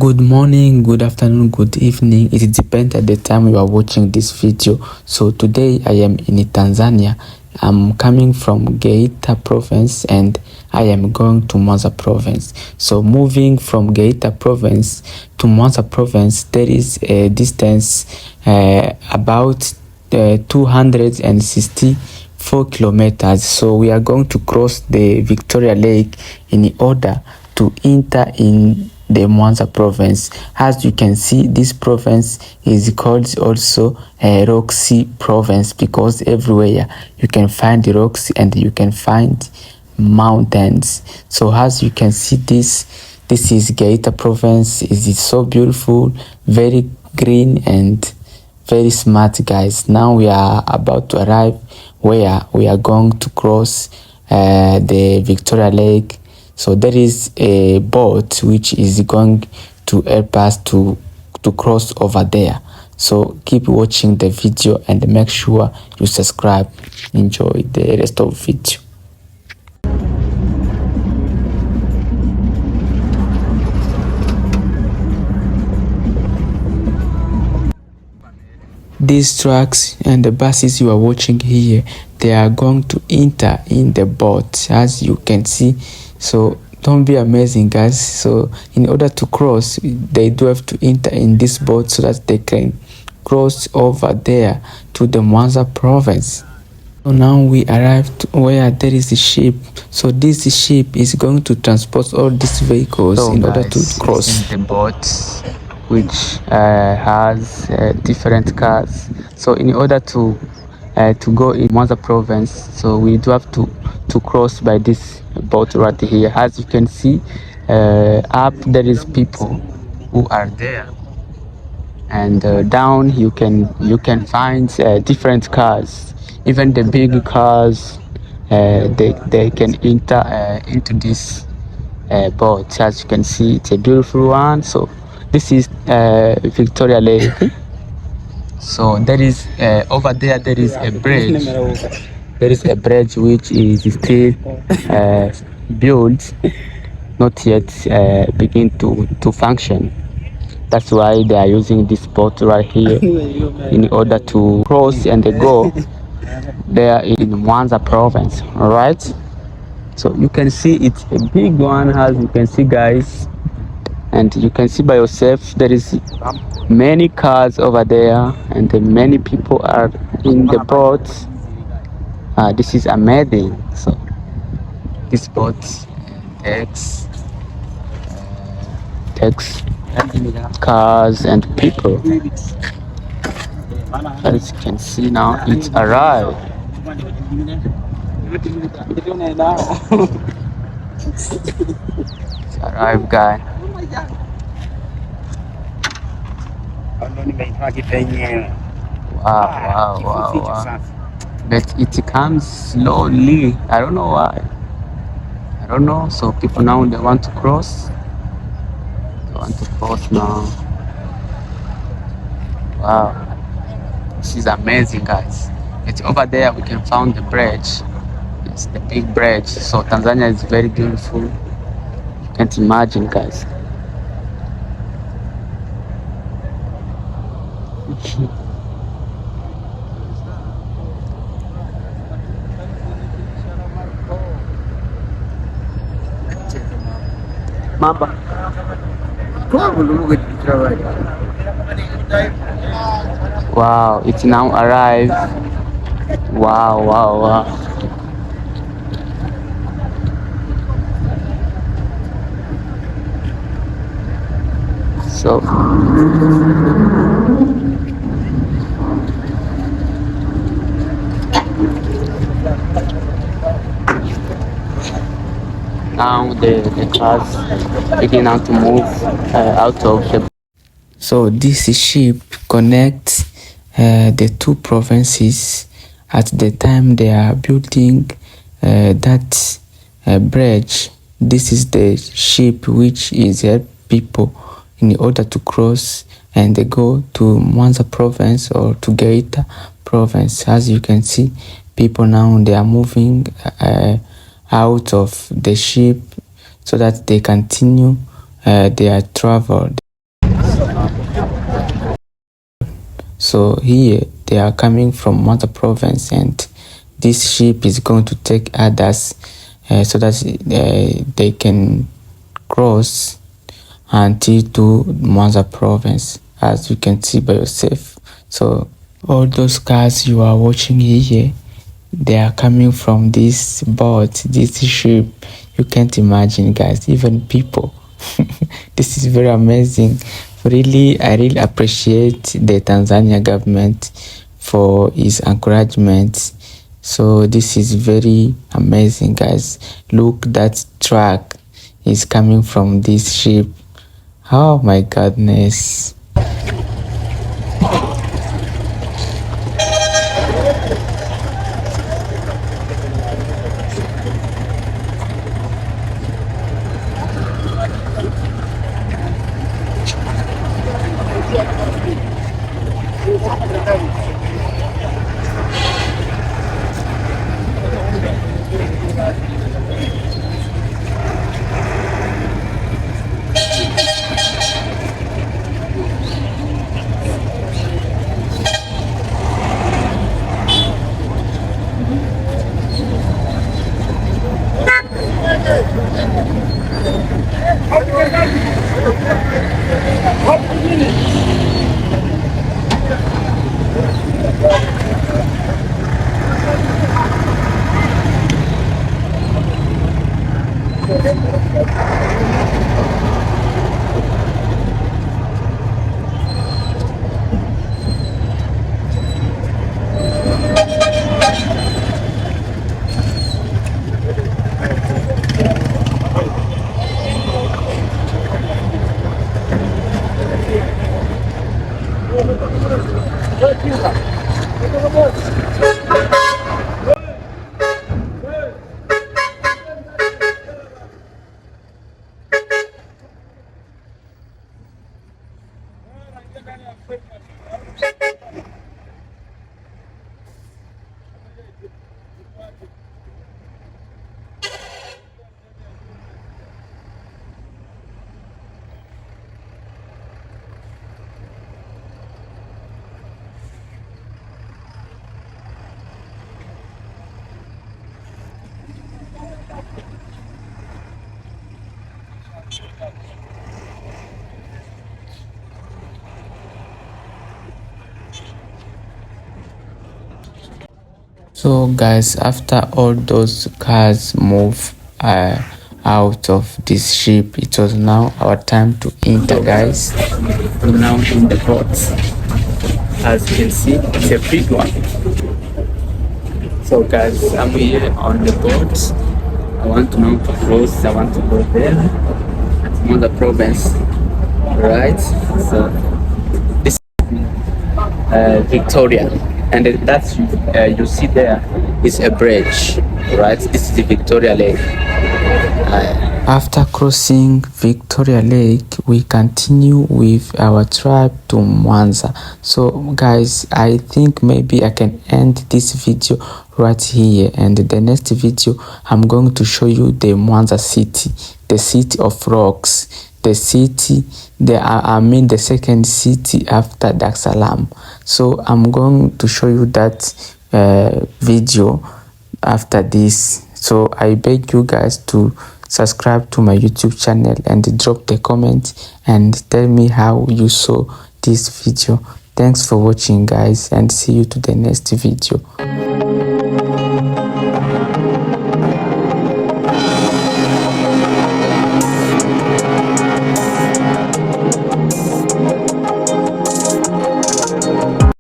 Good morning, good afternoon, good evening. It depends at the time you are watching this video. So today I am in Tanzania. I'm coming from Geita province and I am going to Mwanza province. So moving from Geita province to Mwanza province, there is a distance about 264 kilometers. So we are going to cross the Victoria Lake in order to enter in the Mwanza province. As you can see, this province is called also a Roxy province because everywhere you can find the rocks and you can find mountains. So as you can see, this is Geita province. It is so beautiful, very green and very smart, guys. Now we are about to arrive where we are going to cross the Victoria Lake. So there is a boat which is going to help us to cross over there. So keep watching the video and make sure you subscribe. Enjoy the rest of the video. These trucks and the buses you are watching here, they are going to enter in the boat, as you can see. So don't be amazing, guys. So in order to cross, they do have to enter in this boat so that they can cross over there to the Mwanza province. So now we arrived where there is a ship. So this ship is going to transport all these vehicles in order to cross. This is the boat which has different cars. So in order to go in Mwanza province, so we do have to cross by this boat right here. As you can see, up there is people who are there, and down you can find different cars. Even the big cars, they can enter into this boat. As you can see, it's a beautiful one. So this is Victoria Lake. So there is over there is a bridge. There is a bridge which is still built, not yet begin to function. That's why they are using this boat right here in order to cross and go there in Mwanza province. All right. So you can see it's a big one, as you can see, guys, and you can see by yourself there is many cars over there and many people are in the boat. This is amazing. So this boat takes cars and people. As you can see now, it's arrived. It's arrived, guys. Wow. But it comes slowly. I don't know why. I don't know. So people now, they want to cross. Now. Wow. This is amazing, guys. It's over there we can find the bridge. It's the big bridge. So Tanzania is very beautiful. You can't imagine, guys. Mamba. Wow, it's now arrived. Wow. So now the cars begin now to move out of the. So this ship connects the two provinces. At the time they are building that bridge, this is the ship which is help people in order to cross and they go to Mwanza province or to Geita province. As you can see, people now they are moving out of the ship so that they continue their travel. So here they are coming from Mwanza province, and this ship is going to take others so that they can cross until to Mwanza province, as you can see by yourself. So all those cars you are watching here, they are coming from this boat, this ship. You can't imagine, guys, even people. This is very amazing. Really, I really appreciate the Tanzania government for its encouragement. So this is very amazing, guys. Look, that truck is coming from this ship. Oh my goodness. So guys, after all those cars move out of this ship, it was now our time to enter, guys. We're now in the boat. As you can see, it's a big one. So guys, I'm here on the boat. I want to now to cross. I want to go there at Mwanza province, right? So this is Victoria, and that's you see there is a bridge, right? This is the Victoria Lake. After crossing Victoria Lake, we continue with our trip to Mwanza. So guys, I think maybe I can end this video right here, and the next video I'm going to show you the Mwanza city, the city of rocks, the city, the second city after Dar es Salaam. So I'm going to show you that video after this. So I beg you guys to subscribe to my YouTube channel and drop the comment and tell me how you saw this video. Thanks for watching, guys, and see you to the next video.